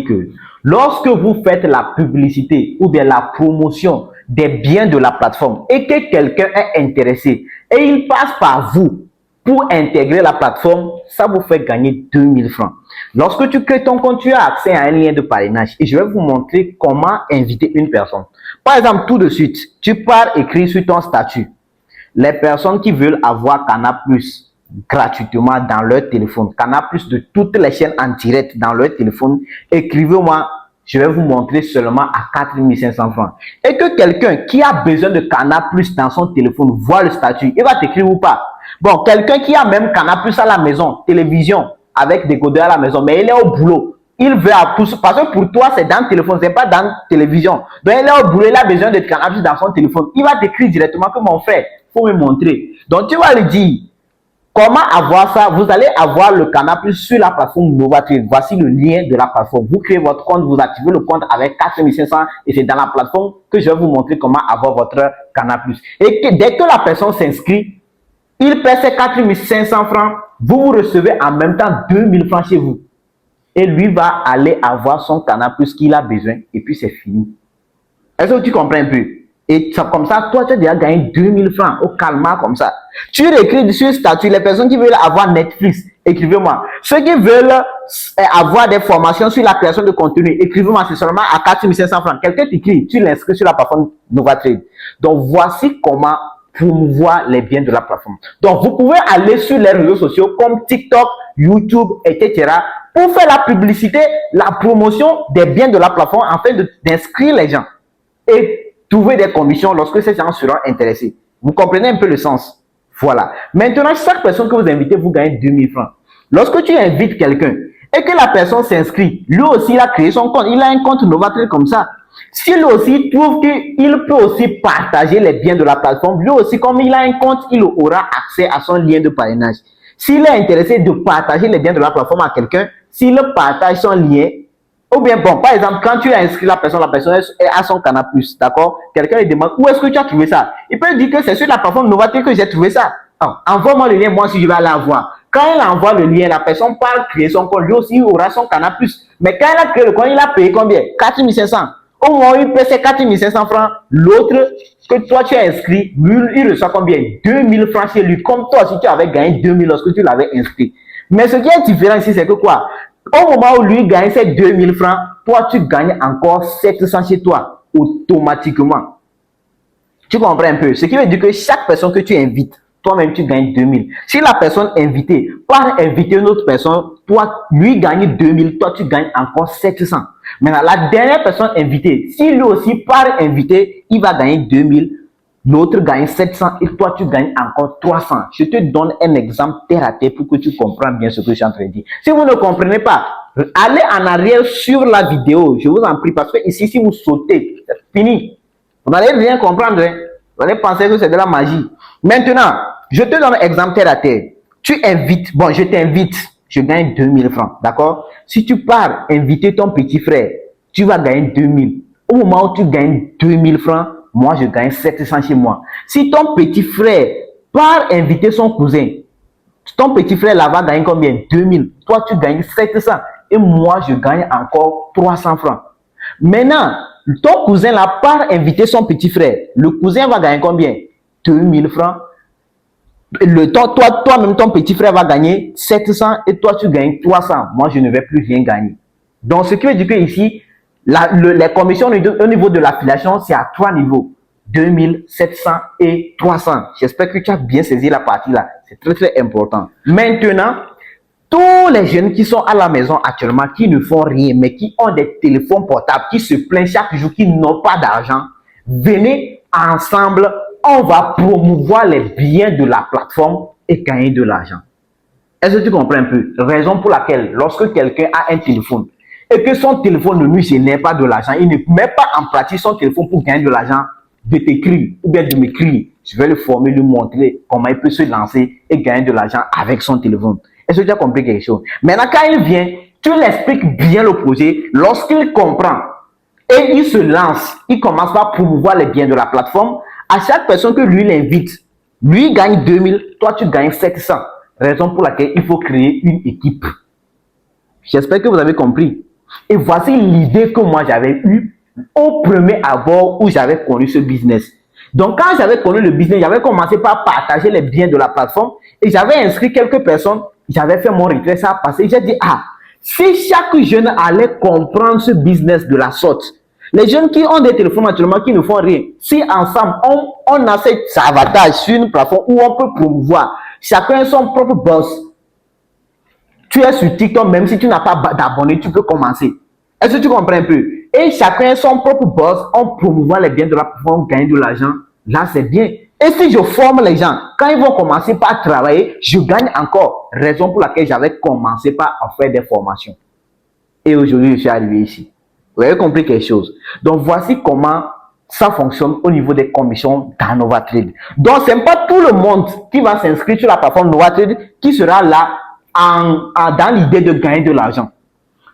que lorsque vous faites la publicité ou bien la promotion des biens de la plateforme et que quelqu'un est intéressé et il passe par vous pour intégrer la plateforme, ça vous fait gagner 2000 francs. Lorsque tu crées ton compte, tu as accès à un lien de parrainage et je vais vous montrer comment inviter une personne. Par exemple, tout de suite, tu pars écrire sur ton statut. Les personnes qui veulent avoir Canal+ gratuitement dans leur téléphone, Canal+ de toutes les chaînes en direct dans leur téléphone, écrivez-moi, je vais vous montrer seulement à 4500 francs. Et que quelqu'un qui a besoin de Canal+ dans son téléphone voit le statut, il va t'écrire ou pas. Bon, quelqu'un qui a même Canal+ à la maison, télévision, avec décodeur à la maison, mais il est au boulot. Il veut, parce que pour toi, c'est dans le téléphone, c'est pas dans la télévision. Donc, il est au boulot, il a besoin de Canal+ dans son téléphone. Il va t'écrire directement que mon frère, il faut me montrer. Donc, tu vas lui dire, comment avoir ça? Vous allez avoir le Canal+ sur la plateforme NovaTrade. Voici le lien de la plateforme. Vous créez votre compte, vous activez le compte avec 4500 et c'est dans la plateforme que je vais vous montrer comment avoir votre Canal+. Et que, dès que la personne s'inscrit, il paie ses 4500 francs, vous recevez en même temps 2000 francs chez vous. Et lui va aller avoir son Canal+ qu'il a besoin et puis c'est fini. Est-ce que tu comprends un peu? Et ça, comme ça, toi, tu as déjà gagné 2000 francs au calme comme ça. Tu écris sur le statut, les personnes qui veulent avoir Netflix, écrivez-moi. Ceux qui veulent avoir des formations sur la création de contenu, écrivez-moi, c'est seulement à 4500 francs. Quelqu'un t'écrit, tu l'inscris sur la plateforme NovaTrade. Donc, voici comment promouvoir les biens de la plateforme. Donc, vous pouvez aller sur les réseaux sociaux comme TikTok, YouTube, etc. pour faire la publicité, la promotion des biens de la plateforme afin d'inscrire les gens et trouver des commissions lorsque ces gens seront intéressés. Vous comprenez un peu le sens? Voilà. Maintenant, chaque personne que vous invitez, vous gagnez 2000 francs. Lorsque tu invites quelqu'un et que la personne s'inscrit, lui aussi, il a créé son compte. Il a un compte NovaTrade comme ça. S'il aussi trouve qu'il peut aussi partager les biens de la plateforme, lui aussi, comme il a un compte, il aura accès à son lien de parrainage. S'il est intéressé de partager les biens de la plateforme à quelqu'un, s'il partage son lien, ou bien, bon, par exemple, quand tu as inscrit la personne a son Canal+, d'accord? Quelqu'un lui demande, où est-ce que tu as trouvé ça? Il peut dire que c'est sur la plateforme NovaTrade que j'ai trouvé ça. Envoie-moi le lien, moi aussi je vais aller voir. Quand il envoie le lien, la personne part créer son compte, lui aussi il aura son Canal+. Mais quand il a créé le compte, il a payé combien? 4500. Au moins, il paie ses 4500 francs. L'autre que toi tu as inscrit, lui, il reçoit combien? 2000 francs chez lui. Comme toi, si tu avais gagné 2000 lorsque tu l'avais inscrit. Mais ce qui est différent ici, c'est que quoi? Au moment où lui gagne ses 2000 francs, toi, tu gagnes encore 700 chez toi, automatiquement. Tu comprends un peu? Ce qui veut dire que chaque personne que tu invites, toi-même, tu gagnes 2000. Si la personne invitée part inviter une autre personne, toi, lui gagne 2000, toi, tu gagnes encore 700. Maintenant, la dernière personne invitée, si lui aussi part inviter, il va gagner 2000. L'autre gagne 700 et toi, tu gagnes encore 300. Je te donne un exemple terre à terre pour que tu comprennes bien ce que je suis en train de dire. Si vous ne comprenez pas, allez en arrière sur la vidéo. Je vous en prie, parce que ici, si vous sautez, c'est fini. Vous n'allez rien comprendre. Hein? Vous allez penser que c'est de la magie. Maintenant, je te donne un exemple terre à terre. Tu invites, bon, je t'invite, je gagne 2000 francs, d'accord? Si tu pars inviter ton petit frère, tu vas gagner 2000. Au moment où tu gagnes 2000 francs, moi, je gagne 700 chez moi. Si ton petit frère part inviter son cousin, ton petit frère là va gagner combien? 2000. Toi, tu gagnes 700. Et moi, je gagne encore 300 francs. Maintenant, ton cousin là part inviter son petit frère. Le cousin va gagner combien? 2000 francs. Toi-même, ton petit frère va gagner 700 et toi, tu gagnes 300. Moi, je ne vais plus rien gagner. Donc, ce qui veut dire que ici, les commissions au niveau de l'affiliation, c'est à 3 niveaux. 2000, 700 et 300. J'espère que tu as bien saisi la partie là. C'est très, très important. Maintenant, tous les jeunes qui sont à la maison actuellement, qui ne font rien, mais qui ont des téléphones portables, qui se plaignent chaque jour, qui n'ont pas d'argent, venez ensemble, on va promouvoir les biens de la plateforme et gagner de l'argent. Est-ce que tu comprends un peu? Raison pour laquelle, lorsque quelqu'un a un téléphone, et que son téléphone ne lui génère pas de l'argent, il ne met pas en pratique son téléphone pour gagner de l'argent, de t'écrire ou bien de m'écrire, je vais le former, lui montrer comment il peut se lancer et gagner de l'argent avec son téléphone. Est-ce que tu as compris quelque chose? Maintenant, quand il vient, tu l'expliques bien le projet. Lorsqu'il comprend et il se lance, il commence par promouvoir les biens de la plateforme. À chaque personne que lui l'invite, lui gagne 2000, toi tu gagnes 700. Raison pour laquelle il faut créer une équipe. J'espère que vous avez compris. Et voici l'idée que moi j'avais eue au premier abord où j'avais connu ce business. Donc, quand j'avais connu le business, j'avais commencé par partager les biens de la plateforme et j'avais inscrit quelques personnes. J'avais fait mon retrait, ça a passé. J'ai dit, ah, si chaque jeune allait comprendre ce business de la sorte, les jeunes qui ont des téléphones naturellement, qui ne font rien, si ensemble, on a cet avantage sur une plateforme où on peut promouvoir chacun son propre boss. Tu es sur TikTok, même si tu n'as pas d'abonnés, tu peux commencer. Est-ce que tu comprends un peu? Et chacun son propre boss, on promouvoit les biens de la plateforme, gagner de l'argent. Là, c'est bien. Et si je forme les gens, quand ils vont commencer par travailler, je gagne encore. Raison pour laquelle j'avais commencé par faire des formations. Et aujourd'hui, je suis arrivé ici. Vous avez compris quelque chose? Donc, voici comment ça fonctionne au niveau des commissions dans NovaTrade. Donc, ce n'est pas tout le monde qui va s'inscrire sur la plateforme NovaTrade qui sera là dans l'idée de gagner de l'argent.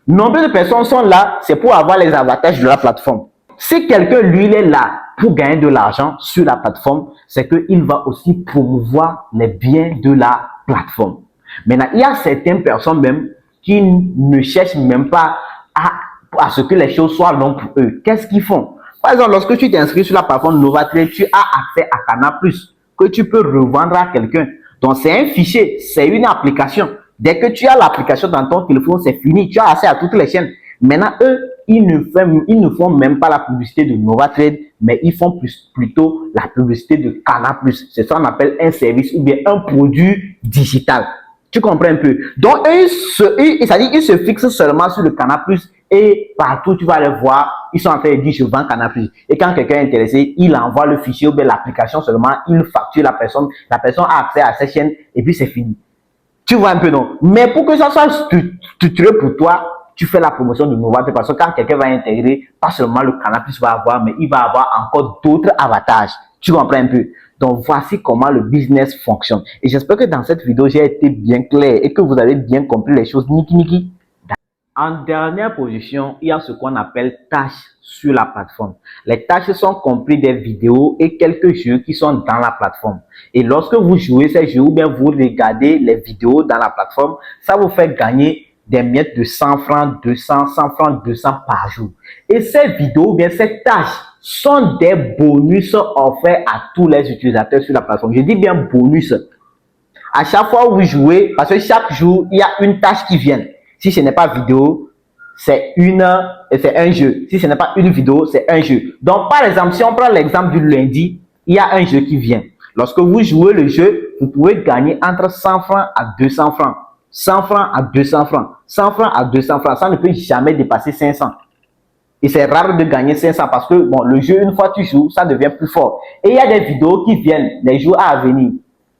Nombre de personnes sont là, c'est pour avoir les avantages de la plateforme. Si quelqu'un, lui, il est là pour gagner de l'argent sur la plateforme, c'est qu'il va aussi promouvoir les biens de la plateforme. Maintenant, il y a certaines personnes même qui ne cherchent même pas à ce que les choses soient longues pour eux. Qu'est-ce qu'ils font? Par exemple, lorsque tu t'inscris sur la plateforme NovaTrade, tu as accès à Canal+, que tu peux revendre à quelqu'un. Donc, c'est un fichier, c'est une application. Dès que tu as l'application dans ton téléphone, c'est fini. Tu as accès à toutes les chaînes. Maintenant, eux, ils ne font même pas la publicité de NovaTrade, mais ils font plutôt la publicité de Canal+. C'est ça qu'on appelle un service ou bien un produit digital. Tu comprends un peu? Donc, ils se fixent seulement sur le Canal+, et partout, tu vas les voir, ils sont en train de dire, je vends Canal+. Et quand quelqu'un est intéressé, il envoie le fichier ou bien l'application seulement, il facture la personne a accès à cette chaîne, et puis c'est fini. Tu vois un peu, non? Mais pour que ça soit structuré pour toi, tu fais la promotion de NovaTrade parce que quand quelqu'un va intégrer, pas seulement le Canal+ va avoir, mais il va avoir encore d'autres avantages. Tu comprends un peu? Donc, voici comment le business fonctionne. Et j'espère que dans cette vidéo, j'ai été bien clair et que vous avez bien compris les choses niki. En dernière position, il y a ce qu'on appelle tâches sur la plateforme. Les tâches sont comprises des vidéos et quelques jeux qui sont dans la plateforme. Et lorsque vous jouez ces jeux ou bien vous regardez les vidéos dans la plateforme, ça vous fait gagner des miettes de 100 francs, 200, 100 francs, 200 par jour. Et ces vidéos ou bien ces tâches sont des bonus offerts à tous les utilisateurs sur la plateforme. Je dis bien bonus. À chaque fois où vous jouez, parce que chaque jour, il y a une tâche qui vient. Si ce n'est pas vidéo, c'est un jeu. Si ce n'est pas une vidéo, c'est un jeu. Donc, par exemple, si on prend l'exemple du lundi, il y a un jeu qui vient. Lorsque vous jouez le jeu, vous pouvez gagner entre 100 francs à 200 francs. 100 francs à 200 francs. 100 francs à 200 francs. Ça ne peut jamais dépasser 500. Et c'est rare de gagner 500 parce que, bon, le jeu, une fois que tu joues, ça devient plus fort. Et il y a des vidéos qui viennent les jours à venir.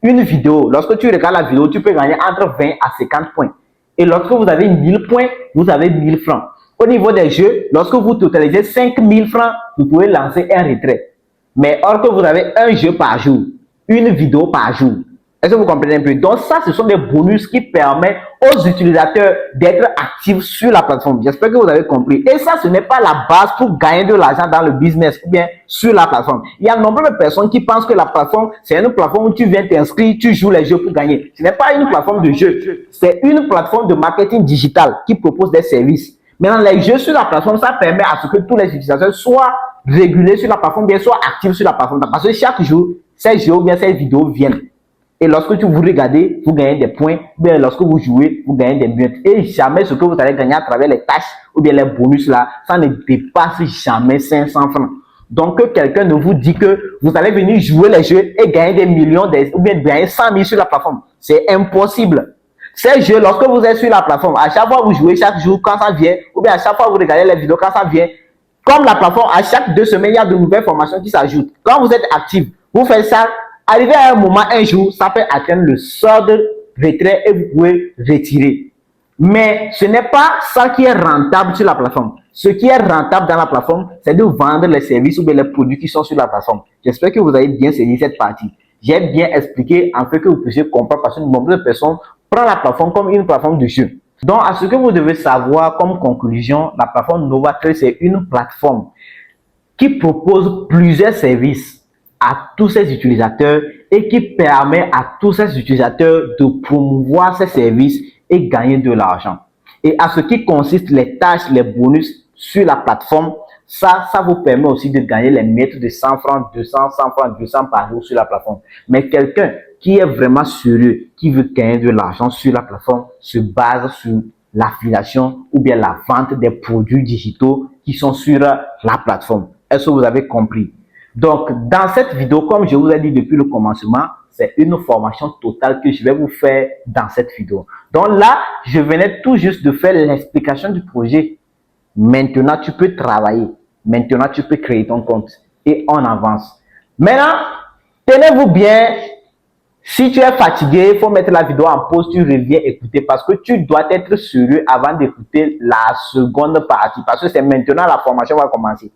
Une vidéo, lorsque tu regardes la vidéo, tu peux gagner entre 20 à 50 points. Et lorsque vous avez 1000 points, vous avez 1000 francs. Au niveau des jeux, lorsque vous totalisez 5000 francs, vous pouvez lancer un retrait. Mais or que vous avez un jeu par jour, une vidéo par jour. Est-ce que vous comprenez un peu? Donc ça, ce sont des bonus qui permettent aux utilisateurs d'être actifs sur la plateforme. J'espère que vous avez compris. Et ça, ce n'est pas la base pour gagner de l'argent dans le business ou bien sur la plateforme. Il y a nombre de personnes qui pensent que la plateforme, c'est une plateforme où tu viens t'inscrire, tu joues les jeux pour gagner. Ce n'est pas une plateforme de jeu. C'est une plateforme de marketing digital qui propose des services. Maintenant, les jeux sur la plateforme, ça permet à ce que tous les utilisateurs soient régulés sur la plateforme, bien soient actifs sur la plateforme. Parce que chaque jour, ces jeux ou bien ces vidéos viennent. Et lorsque vous regardez, vous gagnez des points. Ou bien lorsque vous jouez, vous gagnez des miettes. Et jamais ce que vous allez gagner à travers les tâches ou bien les bonus là, ça ne dépasse jamais 500 francs. Donc, que quelqu'un ne vous dit que vous allez venir jouer les jeux et gagner des millions ou bien gagner 100 000 sur la plateforme. C'est impossible. Ces jeux, lorsque vous êtes sur la plateforme, à chaque fois vous jouez chaque jour quand ça vient, ou bien à chaque fois vous regardez les vidéos quand ça vient, comme la plateforme, à chaque 2 semaines, il y a de nouvelles formations qui s'ajoutent. Quand vous êtes actif, vous faites ça. Arrivé à un moment, un jour, ça peut atteindre le sort de retrait et vous pouvez retirer. Mais ce n'est pas ça qui est rentable sur la plateforme. Ce qui est rentable dans la plateforme, c'est de vendre les services ou bien les produits qui sont sur la plateforme. J'espère que vous avez bien saisi cette partie. J'ai bien expliqué en fait que vous puissiez comprendre parce que nombre de personnes prennent la plateforme comme une plateforme de jeu. Donc, à ce que vous devez savoir comme conclusion, la plateforme NovaTrade, c'est une plateforme qui propose plusieurs services à tous ces utilisateurs et qui permet à tous ces utilisateurs de promouvoir ces services et gagner de l'argent. Et à ce qui consiste les tâches, les bonus sur la plateforme, ça vous permet aussi de gagner les miettes de 100 francs, 200, 100 francs, 200 par jour sur la plateforme. Mais quelqu'un qui est vraiment sérieux, qui veut gagner de l'argent sur la plateforme, se base sur l'affiliation ou bien la vente des produits digitaux qui sont sur la plateforme. Est-ce que vous avez compris? Donc, dans cette vidéo, comme je vous ai dit depuis le commencement, c'est une formation totale que je vais vous faire dans cette vidéo. Donc là, je venais tout juste de faire l'explication du projet. Maintenant, tu peux travailler. Maintenant, tu peux créer ton compte. Et on avance. Maintenant, tenez-vous bien. Si tu es fatigué, il faut mettre la vidéo en pause, tu reviens écouter parce que tu dois être sérieux avant d'écouter la seconde partie parce que c'est maintenant la formation va commencer.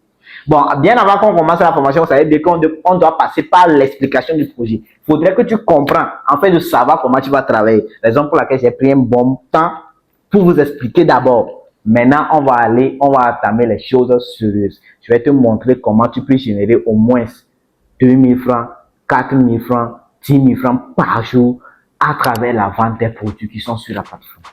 Bon, bien avant qu'on commence la formation, ça veut dire qu'on doit passer par l'explication du projet. Il faudrait que tu comprends, afin de savoir comment tu vas travailler. Raison pour laquelle j'ai pris un bon temps pour vous expliquer d'abord. Maintenant, on va entamer les choses sérieuses. Je vais te montrer comment tu peux générer au moins 2000 francs, 4000 francs, 10 000 francs par jour à travers la vente des produits qui sont sur la plateforme.